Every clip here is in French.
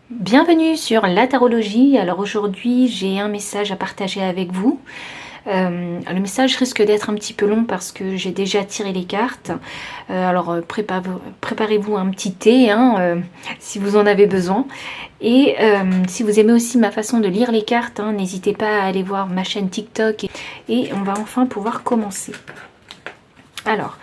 Bienvenue sur la tarologie. Alors aujourd'hui j'ai un message à partager avec vous. Le message risque d'être un petit peu long parce que j'ai déjà tiré les cartes. Préparez-vous un petit thé si vous en avez besoin. Et si vous aimez aussi ma façon de lire les cartes, n'hésitez pas à aller voir ma chaîne TikTok. Et on va enfin pouvoir commencer. Alors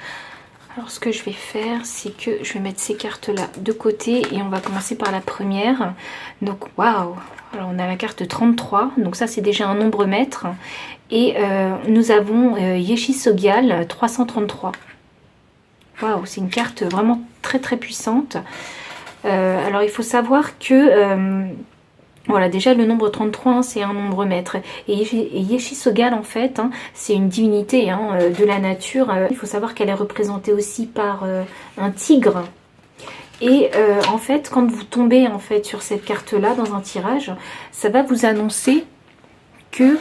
ce que je vais faire, c'est que je vais mettre ces cartes-là de côté et on va commencer par la première. Donc, waouh! Alors, on a la carte 33, donc ça, c'est déjà un nombre maître. Et nous avons Yeshisogyal 333. Waouh, c'est une carte vraiment très très puissante. Alors, il faut savoir que... voilà, déjà le nombre 33, c'est un nombre maître. Et Yeshisogyal, en fait, c'est une divinité de la nature. Il faut savoir qu'elle est représentée aussi par un tigre. Et en fait, quand vous tombez en fait sur cette carte-là dans un tirage, ça va vous annoncer que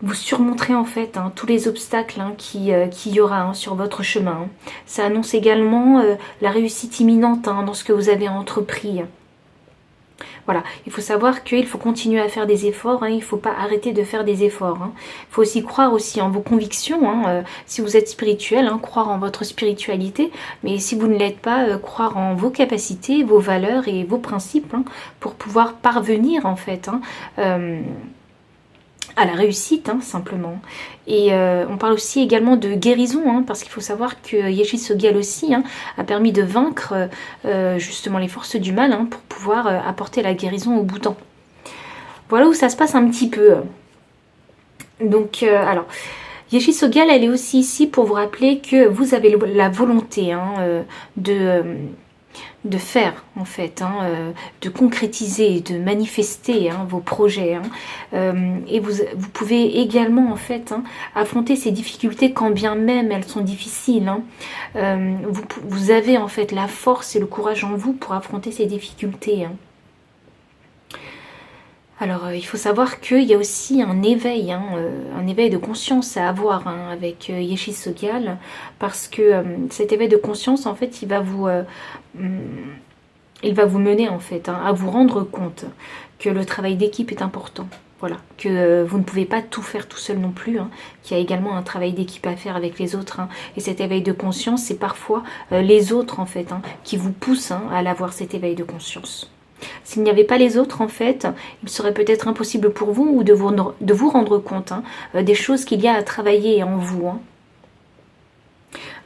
vous surmonterez en fait tous les obstacles qu'il y aura sur votre chemin. Ça annonce également la réussite imminente dans ce que vous avez entrepris. Voilà, il faut savoir qu'il faut continuer à faire des efforts, il ne faut pas arrêter de faire des efforts. Il faut aussi croire aussi en vos convictions, si vous êtes spirituel, croire en votre spiritualité, mais si vous ne l'êtes pas, croire en vos capacités, vos valeurs et vos principes pour pouvoir parvenir en fait à la réussite simplement. Et on parle aussi également de guérison, parce qu'il faut savoir que Yeshisogyal aussi a permis de vaincre justement les forces du mal pour pouvoir apporter la guérison au bouton. Voilà où ça se passe un petit peu. Donc alors Yeshisogyal, elle est aussi ici pour vous rappeler que vous avez la volonté de faire en fait, de concrétiser, de manifester vos projets. Et vous pouvez également en fait affronter ces difficultés quand bien même elles sont difficiles. Vous avez en fait la force et le courage en vous pour affronter ces difficultés. Alors, il faut savoir qu'il y a aussi un éveil de conscience à avoir avec Yeshisogyal, parce que cet éveil de conscience, en fait, il va vous mener en fait à vous rendre compte que le travail d'équipe est important. Voilà, que vous ne pouvez pas tout faire tout seul non plus, qu'il y a également un travail d'équipe à faire avec les autres. Et cet éveil de conscience, c'est parfois les autres en fait qui vous poussent à avoir cet éveil de conscience. S'il n'y avait pas les autres, en fait, il serait peut-être impossible pour vous ou de vous rendre compte des choses qu'il y a à travailler en vous.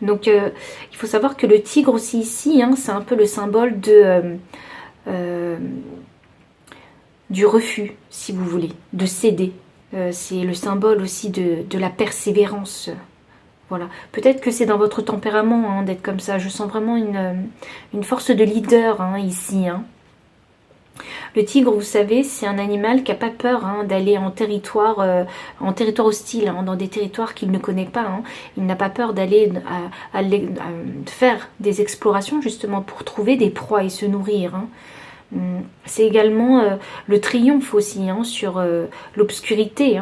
Donc, il faut savoir que le tigre aussi ici, c'est un peu le symbole du refus, si vous voulez, de céder. C'est le symbole aussi de la persévérance. Voilà. Peut-être que c'est dans votre tempérament d'être comme ça. Je sens vraiment une force de leader ici. Le tigre, vous savez, c'est un animal qui n'a pas peur d'aller en territoire hostile, dans des territoires qu'il ne connaît pas. Il n'a pas peur d'aller à faire des explorations justement pour trouver des proies et se nourrir. C'est également le triomphe aussi sur l'obscurité.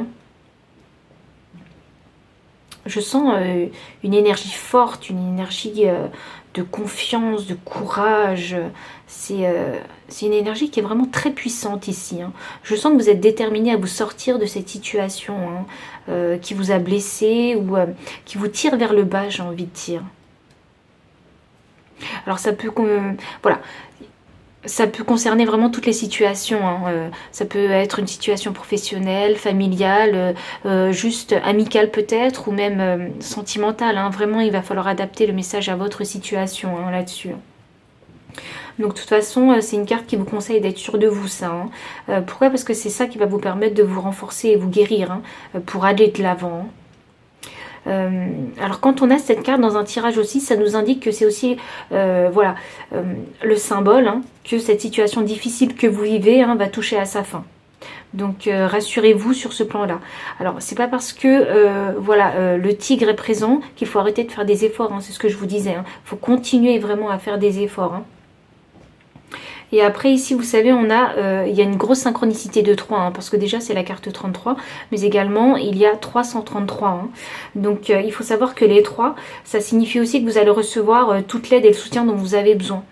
Je sens une énergie forte, une énergie de confiance, de courage. C'est une énergie qui est vraiment très puissante ici. Je sens que vous êtes déterminé à vous sortir de cette situation qui vous a blessé ou qui vous tire vers le bas, j'ai envie de dire. Alors ça peut... voilà. Ça peut concerner vraiment toutes les situations. Ça peut être une situation professionnelle, familiale, juste amicale peut-être, ou même sentimentale. Vraiment, il va falloir adapter le message à votre situation là-dessus. Donc de toute façon, c'est une carte qui vous conseille d'être sûr de vous, ça. Pourquoi? Parce que c'est ça qui va vous permettre de vous renforcer et vous guérir pour aller de l'avant. Alors quand on a cette carte dans un tirage aussi, ça nous indique que c'est aussi le symbole que cette situation difficile que vous vivez va toucher à sa fin. Donc rassurez-vous sur ce plan là. Alors c'est pas parce que le tigre est présent qu'il faut arrêter de faire des efforts, c'est ce que je vous disais. Il faut continuer vraiment à faire des efforts. Et après ici vous savez il y a une grosse synchronicité de 3 parce que déjà c'est la carte 33, mais également il y a 333. Donc il faut savoir que les 3, ça signifie aussi que vous allez recevoir toute l'aide et le soutien dont vous avez besoin.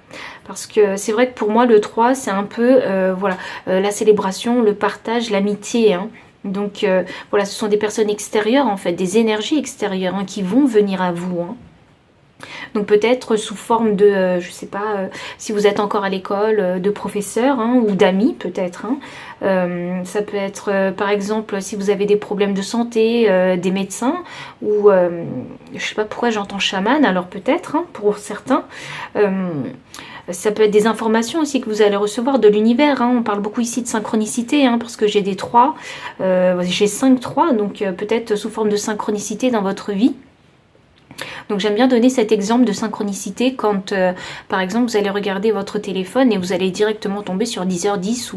Parce que c'est vrai que pour moi, le 3, c'est un peu voilà, la célébration, le partage, l'amitié. Hein. Donc voilà, ce sont des personnes extérieures, en fait, des énergies extérieures hein, qui vont venir à vous. Hein. Donc peut-être sous forme de, je sais pas, si vous êtes encore à l'école, de professeurs hein, ou d'amis peut-être. Hein. Ça peut être par exemple si vous avez des problèmes de santé, des médecins ou je sais pas pourquoi j'entends chaman, alors peut-être hein, pour certains. Ça peut être des informations aussi que vous allez recevoir de l'univers. Hein. On parle beaucoup ici de synchronicité hein, parce que j'ai des 3, j'ai 5 3, donc peut-être sous forme de synchronicité dans votre vie. Donc j'aime bien donner cet exemple de synchronicité quand, par exemple, vous allez regarder votre téléphone et vous allez directement tomber sur 10h10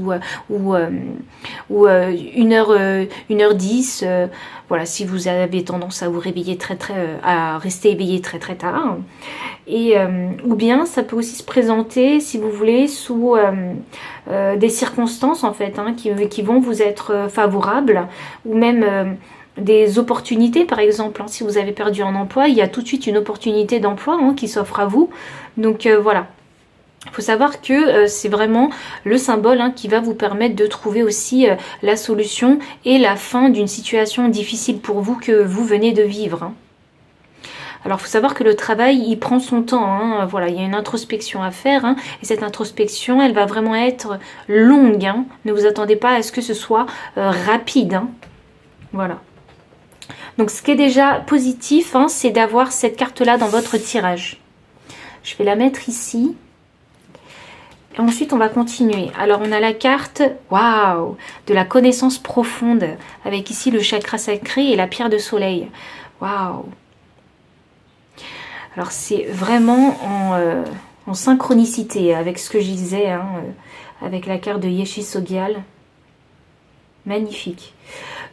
ou 1h10. Voilà, si vous avez tendance à vous réveiller à rester éveillé très tard. Et, ou bien ça peut aussi se présenter, si vous voulez, sous des circonstances en fait, hein, qui vont vous être favorables ou même... des opportunités par exemple, hein, si vous avez perdu un emploi, il y a tout de suite une opportunité d'emploi hein, qui s'offre à vous. Donc voilà, il faut savoir que c'est vraiment le symbole hein, qui va vous permettre de trouver aussi la solution et la fin d'une situation difficile pour vous que vous venez de vivre. Hein. Alors, il faut savoir que le travail, il prend son temps. Hein. Voilà, il y a une introspection à faire. Hein. Et cette introspection, elle va vraiment être longue. Hein. Ne vous attendez pas à ce que ce soit rapide. Hein. Voilà. Donc ce qui est déjà positif, hein, c'est d'avoir cette carte-là dans votre tirage. Je vais la mettre ici. Et ensuite, on va continuer. Alors, on a la carte, waouh, de la connaissance profonde, avec ici le chakra sacré et la pierre de soleil. Waouh. Alors, c'est vraiment en synchronicité avec ce que je disais, hein, avec la carte de Yeshi Sogyal. Magnifique.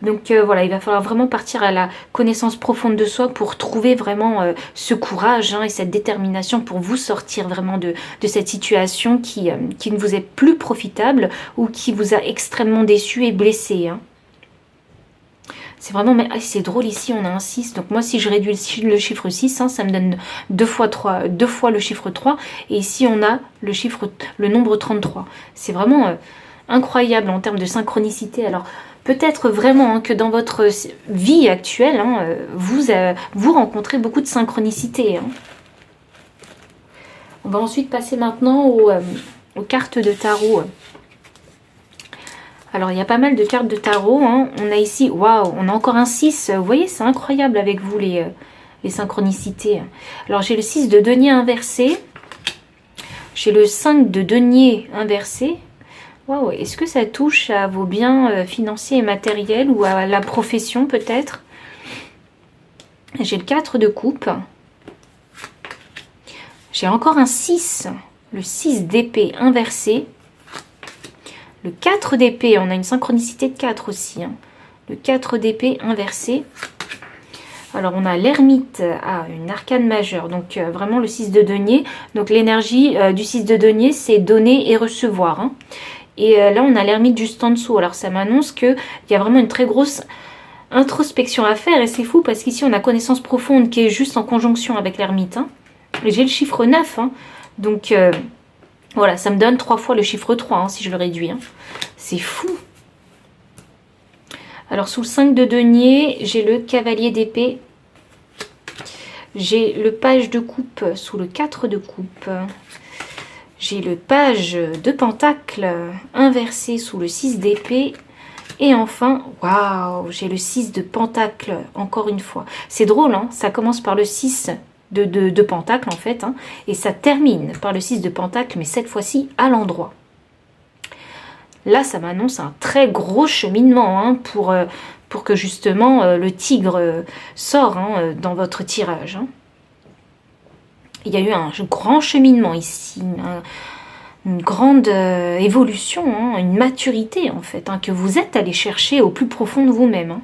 Donc voilà, il va falloir vraiment partir à la connaissance profonde de soi pour trouver vraiment ce courage hein, et cette détermination pour vous sortir vraiment de cette situation qui ne vous est plus profitable ou qui vous a extrêmement déçu et blessé. Hein. C'est vraiment, mais c'est drôle ici, on a un 6. Donc moi, si je réduis le chiffre 6, hein, ça me donne 2 fois le chiffre 3. Et ici, on a le nombre 33. C'est vraiment incroyable en termes de synchronicité. Alors, peut-être vraiment hein, que dans votre vie actuelle, hein, vous rencontrez beaucoup de synchronicité. Hein. On va ensuite passer maintenant aux cartes de tarot. Alors, il y a pas mal de cartes de tarot. Hein. On a ici, waouh, on a encore un 6. Vous voyez, c'est incroyable avec vous, les synchronicités. Alors, j'ai le 6 de denier inversé. J'ai le 5 de denier inversé. Waouh, est-ce que ça touche à vos biens financiers et matériels ou à la profession peut-être? J'ai le 4 de coupe. J'ai encore un 6, le 6 d'épée inversé. Le 4 d'épée, on a une synchronicité de 4 aussi. Hein. Le 4 d'épée inversé. Alors on a l'ermite, une arcane majeure, donc vraiment le 6 de denier. Donc l'énergie du 6 de denier, c'est donner et recevoir. Hein. Et là, on a l'ermite juste en dessous. Alors, ça m'annonce qu'il y a vraiment une très grosse introspection à faire. Et c'est fou parce qu'ici, on a connaissance profonde qui est juste en conjonction avec l'ermite. Hein. Et j'ai le chiffre 9. Hein. Donc, voilà, ça me donne 3 fois le chiffre 3 hein, si je le réduis. Hein. C'est fou. Alors, sous le 5 de denier, j'ai le cavalier d'épée. J'ai le page de coupe sous le 4 de coupe. J'ai le page de pentacle inversé sous le 6 d'épée. Et enfin, waouh, j'ai le 6 de pentacle encore une fois. C'est drôle, hein, ça commence par le 6 de pentacle en fait. Hein, et ça termine par le 6 de pentacle, mais cette fois-ci à l'endroit. Là, ça m'annonce un très gros cheminement hein, pour que justement le tigre sorte hein, dans votre tirage. Hein. Il y a eu un grand cheminement ici, une grande évolution, hein, une maturité en fait, hein, que vous êtes allé chercher au plus profond de vous-même. Hein.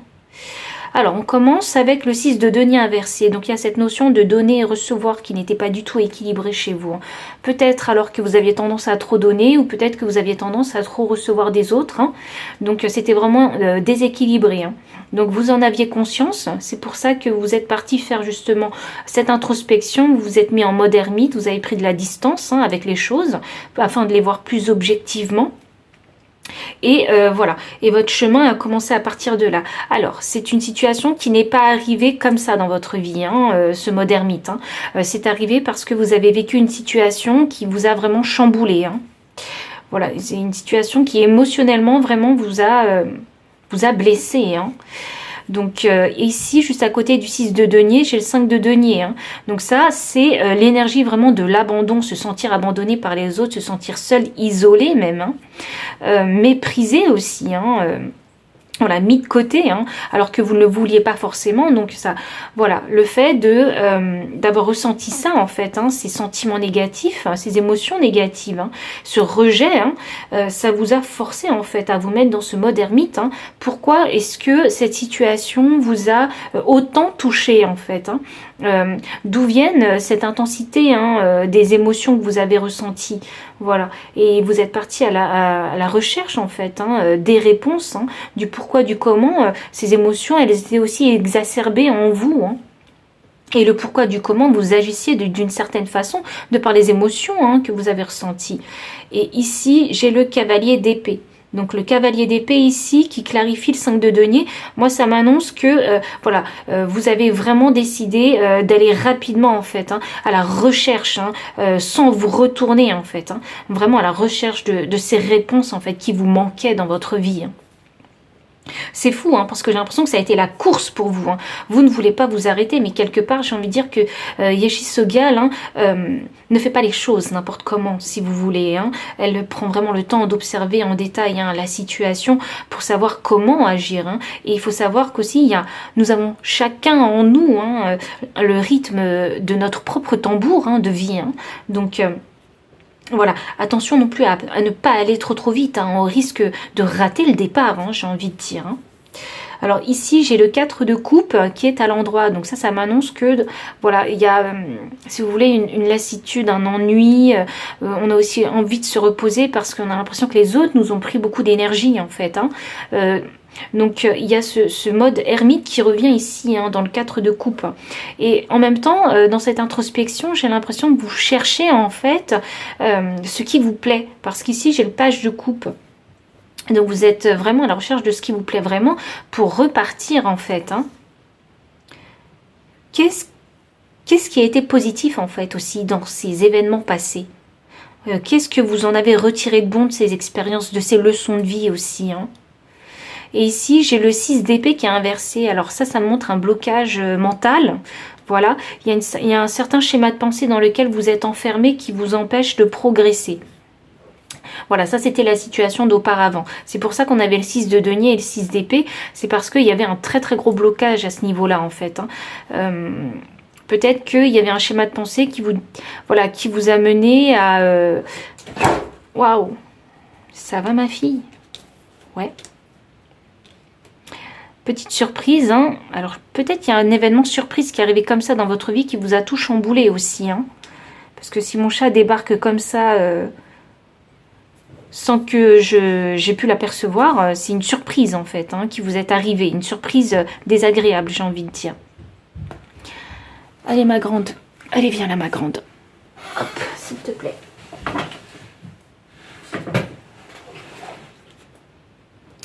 Alors, on commence avec le 6 de denier inversé. Donc, il y a cette notion de donner et recevoir qui n'était pas du tout équilibrée chez vous. Peut-être alors que vous aviez tendance à trop donner ou peut-être que vous aviez tendance à trop recevoir des autres. Donc, c'était vraiment déséquilibré. Donc, vous en aviez conscience. C'est pour ça que vous êtes parti faire justement cette introspection. Vous vous êtes mis en mode ermite. Vous avez pris de la distance avec les choses afin de les voir plus objectivement. Et voilà, et votre chemin a commencé à partir de là. Alors, c'est une situation qui n'est pas arrivée comme ça dans votre vie, ce mode ermite. C'est arrivé parce que vous avez vécu une situation qui vous a vraiment chamboulé. Voilà, c'est une situation qui émotionnellement vraiment vous a blessé. Donc ici, juste à côté du 6 de denier, j'ai le 5 de denier. Donc ça, c'est l'énergie vraiment de l'abandon, se sentir abandonné par les autres, se sentir seul, isolé même, méprisé aussi, voilà, mis de côté, alors que vous ne le vouliez pas forcément. Donc ça, voilà, le fait d'avoir ressenti ça en fait, ces sentiments négatifs, ces émotions négatives, ce rejet, ça vous a forcé en fait à vous mettre dans ce mode ermite. Pourquoi est-ce que cette situation vous a autant touché en fait, d'où viennent cette intensité des émotions que vous avez ressenties? Voilà, et vous êtes parti à la recherche en fait des réponses, du pourquoi, du comment. Ces émotions, elles étaient aussi exacerbées en vous, et le pourquoi du comment vous agissiez d'une certaine façon de par les émotions que vous avez ressenties. Et ici, j'ai le cavalier d'épée. Donc le cavalier d'épée ici qui clarifie le 5 de denier, moi ça m'annonce que voilà, vous avez vraiment décidé d'aller rapidement en fait à la recherche, sans vous retourner en fait, vraiment à la recherche de ces réponses en fait qui vous manquaient dans votre vie. C'est fou, parce que j'ai l'impression que ça a été la course pour vous. Vous ne voulez pas vous arrêter, mais quelque part, j'ai envie de dire que Yeshi Sogal ne fait pas les choses n'importe comment, si vous voulez. Elle prend vraiment le temps d'observer en détail la situation pour savoir comment agir. Et il faut savoir qu'aussi, nous avons chacun en nous le rythme de notre propre tambour de vie. Donc... voilà, attention non plus à ne pas aller trop vite, on risque de rater le départ, j'ai envie de dire. Alors ici, j'ai le 4 de coupe qui est à l'endroit, donc ça m'annonce que, voilà, il y a, si vous voulez, une lassitude, un ennui, on a aussi envie de se reposer parce qu'on a l'impression que les autres nous ont pris beaucoup d'énergie, en fait, donc il y a ce mode ermite qui revient ici dans le 4 de coupe. Et en même temps, dans cette introspection, j'ai l'impression que vous cherchez en fait ce qui vous plaît. Parce qu'ici, j'ai le page de coupe. Donc vous êtes vraiment à la recherche de ce qui vous plaît vraiment pour repartir en fait. Qu'est-ce qui a été positif en fait aussi dans ces événements passés? Qu'est-ce que vous en avez retiré de bon de ces expériences, de ces leçons de vie aussi Et ici, j'ai le 6 d'épée qui est inversé. Alors ça me montre un blocage mental. Voilà, il y a un certain schéma de pensée dans lequel vous êtes enfermé qui vous empêche de progresser. Voilà, ça c'était la situation d'auparavant. C'est pour ça qu'on avait le 6 de denier et le 6 d'épée. C'est parce qu'il y avait un très gros blocage à ce niveau-là en fait. Peut-être qu'il y avait un schéma de pensée qui vous a mené à... Waouh, ça va ma fille? Ouais. Petite surprise, alors peut-être qu'il y a un événement surprise qui est arrivé comme ça dans votre vie qui vous a tout chamboulé aussi. Parce que si mon chat débarque comme ça, sans que j'ai pu l'apercevoir, c'est une surprise en fait qui vous est arrivée. Une surprise désagréable, j'ai envie de dire. Allez ma grande, allez viens là ma grande. Hop, s'il te plaît.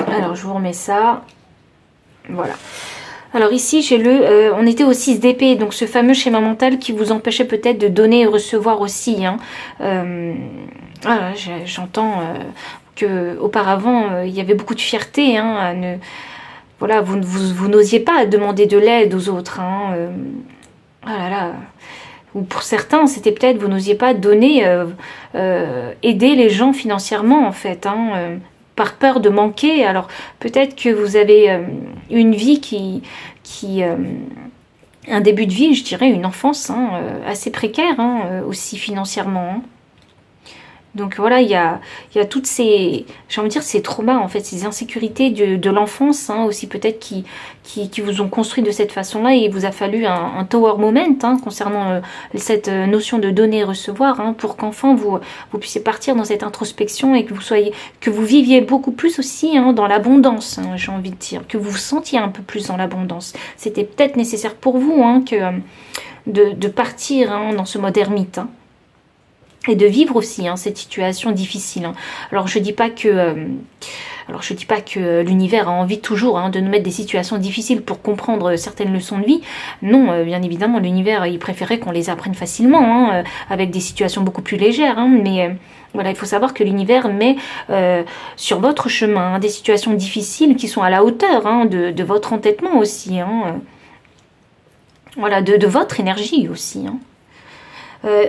Alors je vous remets ça. Voilà. Alors ici, j'ai on était au 6 d'épée, donc ce fameux schéma mental qui vous empêchait peut-être de donner et recevoir aussi. Voilà, j'entends que auparavant il y avait beaucoup de fierté. Voilà, vous n'osiez pas demander de l'aide aux autres. Oh là là. Ou pour certains, c'était peut-être vous n'osiez pas donner, aider les gens financièrement en fait. Par peur de manquer. Alors peut-être que vous avez une vie un début de vie, je dirais une enfance assez précaire aussi financièrement. Donc voilà, il y a toutes ces, j'ai envie de dire, ces traumas, en fait, ces insécurités de l'enfance, hein, aussi peut-être qui vous ont construit de cette façon-là, et il vous a fallu un tower moment, hein, concernant cette notion de donner et recevoir, hein, pour qu'enfin vous puissiez partir dans cette introspection et que vous viviez beaucoup plus aussi, hein, dans l'abondance, hein, j'ai envie de dire, que vous vous sentiez un peu plus dans l'abondance. C'était peut-être nécessaire pour vous, hein, de partir, hein, dans ce mode ermite, hein. Et de vivre aussi, hein, cette situation difficile, hein. Alors je dis pas que l'univers a envie toujours, hein, de nous mettre des situations difficiles pour comprendre certaines leçons de vie. Non, bien évidemment, l'univers, il préférait qu'on les apprenne facilement, hein, avec des situations beaucoup plus légères, hein, mais voilà, il faut savoir que l'univers met sur votre chemin, hein, des situations difficiles qui sont à la hauteur, hein, de votre entêtement aussi, hein, voilà, de votre énergie aussi, hein.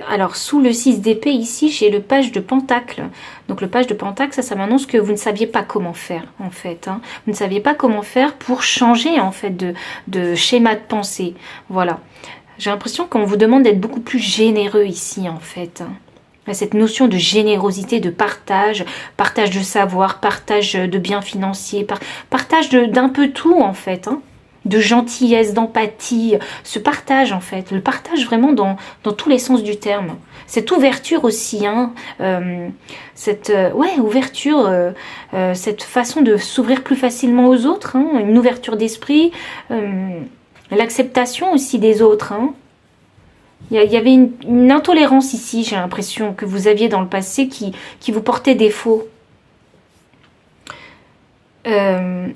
Alors, sous le 6 d'épée, ici, j'ai le page de pentacle. Donc, le page de pentacle, ça m'annonce que vous ne saviez pas comment faire, en fait, hein. Vous ne saviez pas comment faire pour changer, en fait, de schéma de pensée. Voilà. J'ai l'impression qu'on vous demande d'être beaucoup plus généreux ici, en fait, hein. Cette notion de générosité, de partage de savoir, partage de biens financiers, partage d'un peu tout, en fait, hein. De gentillesse, d'empathie, ce partage en fait, le partage vraiment dans tous les sens du terme. Cette ouverture aussi, hein, cette ouverture, cette façon de s'ouvrir plus facilement aux autres, hein, une ouverture d'esprit, l'acceptation aussi des autres, hein. Il y avait une intolérance ici, j'ai l'impression, que vous aviez dans le passé qui vous portait défaut.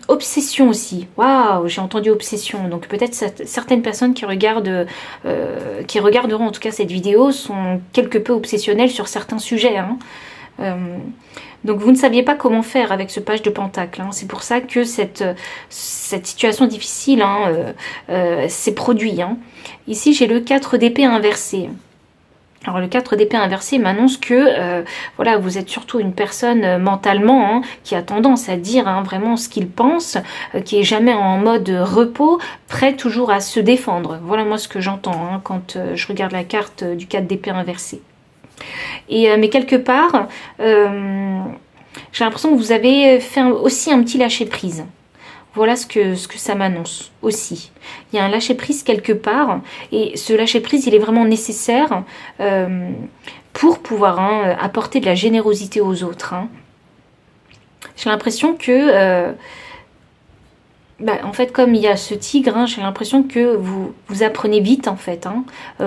Obsession aussi. Waouh, j'ai entendu obsession. Donc peut-être certaines personnes qui regarderont en tout cas cette vidéo sont quelque peu obsessionnelles sur certains sujets, hein. Donc vous ne saviez pas comment faire avec ce page de pentacle, hein. C'est pour ça que cette situation difficile, hein, s'est produite, hein. Ici j'ai le 4 d'épée inversé. Alors le 4 d'épée inversé m'annonce que voilà, vous êtes surtout une personne mentalement, hein, qui a tendance à dire, hein, vraiment ce qu'il pense, qui est jamais en mode repos, prêt toujours à se défendre. Voilà moi ce que j'entends, hein, quand je regarde la carte du 4 d'épée inversé. Et mais quelque part, j'ai l'impression que vous avez fait aussi un petit lâcher prise. Voilà ce que ça m'annonce aussi. Il y a un lâcher-prise quelque part, et ce lâcher-prise, il est vraiment nécessaire pour pouvoir, hein, apporter de la générosité aux autres, hein. J'ai l'impression que, en fait, comme il y a ce tigre, hein, j'ai l'impression que vous apprenez vite, en fait, hein,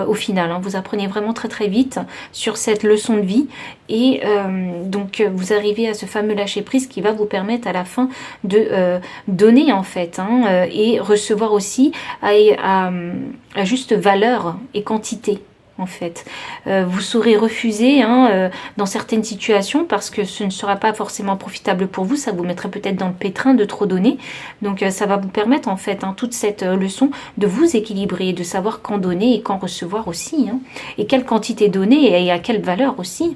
au final, hein, vous apprenez vraiment très très vite sur cette leçon de vie, et donc vous arrivez à ce fameux lâcher prise qui va vous permettre à la fin de donner, en fait, hein, et recevoir aussi à juste valeur et quantité. En fait, vous saurez refuser, hein, dans certaines situations, parce que ce ne sera pas forcément profitable pour vous, ça vous mettrait peut-être dans le pétrin de trop donner. Donc ça va vous permettre, en fait, hein, toute cette leçon de vous équilibrer, de savoir quand donner et quand recevoir aussi, hein, et quelle quantité donner et à quelle valeur aussi.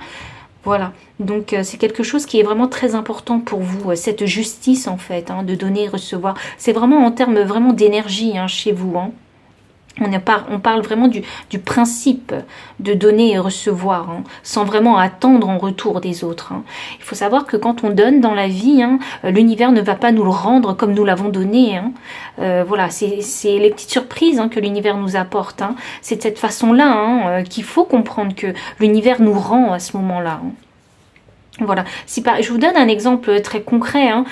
Voilà, donc c'est quelque chose qui est vraiment très important pour vous, cette justice, en fait, hein, de donner et recevoir. C'est vraiment en termes vraiment d'énergie, hein, chez vous, hein. On parle vraiment du principe de donner et recevoir, hein, sans vraiment attendre en retour des autres, hein. Il faut savoir que quand on donne dans la vie, hein, l'univers ne va pas nous le rendre comme nous l'avons donné, hein. Voilà, c'est les petites surprises, hein, que l'univers nous apporte, hein. C'est de cette façon-là, hein, qu'il faut comprendre que l'univers nous rend à ce moment-là, hein. Voilà, je vous donne un exemple très concret, hein,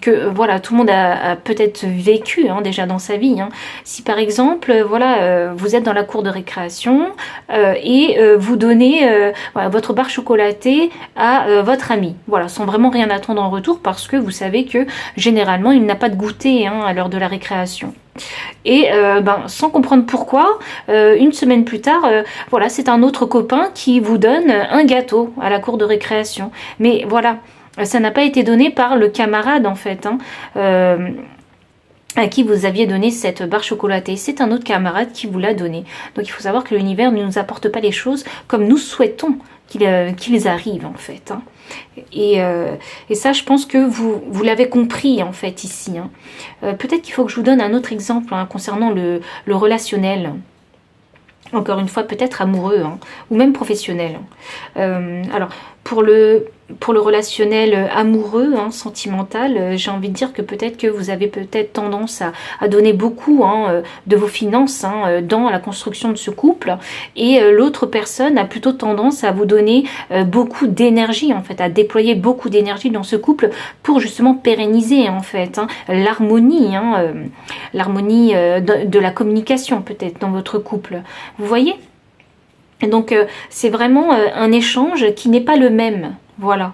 que voilà, tout le monde a peut-être vécu, hein, déjà dans sa vie, hein. Si par exemple, voilà, vous êtes dans la cour de récréation et vous donnez voilà, votre barre chocolatée à votre ami, voilà, sans vraiment rien attendre en retour, parce que vous savez que généralement il n'a pas de goûter, hein, à l'heure de la récréation. Et sans comprendre pourquoi, une semaine plus tard, voilà, c'est un autre copain qui vous donne un gâteau à la cour de récréation. Mais voilà, ça n'a pas été donné par le camarade, en fait, hein, à qui vous aviez donné cette barre chocolatée. C'est un autre camarade qui vous l'a donné. Donc il faut savoir que l'univers ne nous apporte pas les choses comme nous souhaitons qu'ils arrivent, en fait, hein. Et ça, je pense que vous l'avez compris, en fait, ici, hein. Peut-être qu'il faut que je vous donne un autre exemple, hein, concernant le relationnel. Encore une fois, peut-être amoureux, hein, ou même professionnel. Alors, pour le relationnel amoureux, hein, sentimental, j'ai envie de dire que peut-être que vous avez peut-être tendance à donner beaucoup, hein, de vos finances, hein, dans la construction de ce couple, et l'autre personne a plutôt tendance à vous donner beaucoup d'énergie, en fait, à déployer beaucoup d'énergie dans ce couple pour justement pérenniser, en fait, hein, l'harmonie, hein, l'harmonie de la communication peut-être dans votre couple. Vous voyez? Donc c'est vraiment un échange qui n'est pas le même, voilà.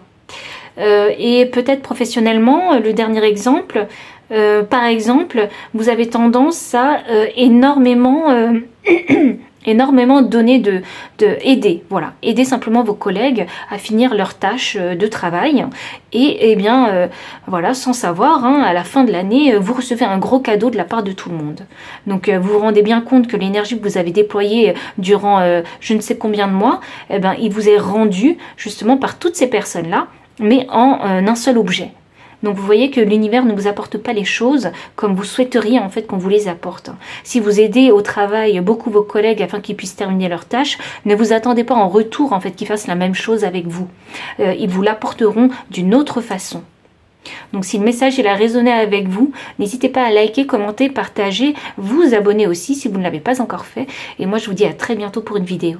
Et peut-être professionnellement, le dernier exemple, par exemple, vous avez tendance à énormément énormément donner aider, voilà, aider simplement vos collègues à finir leurs tâches de travail, et bien voilà, sans savoir, hein, à la fin de l'année, vous recevez un gros cadeau de la part de tout le monde. Donc vous vous rendez bien compte que l'énergie que vous avez déployée durant je ne sais combien de mois, eh ben, il vous est rendu justement par toutes ces personnes-là, mais en un seul objet. Donc vous voyez que l'univers ne vous apporte pas les choses comme vous souhaiteriez en fait qu'on vous les apporte. Si vous aidez au travail beaucoup vos collègues afin qu'ils puissent terminer leurs tâches, ne vous attendez pas en retour en fait qu'ils fassent la même chose avec vous. Ils vous l'apporteront d'une autre façon. Donc si le message il a résonné avec vous, n'hésitez pas à liker, commenter, partager, vous abonner aussi si vous ne l'avez pas encore fait. Et moi je vous dis à très bientôt pour une vidéo.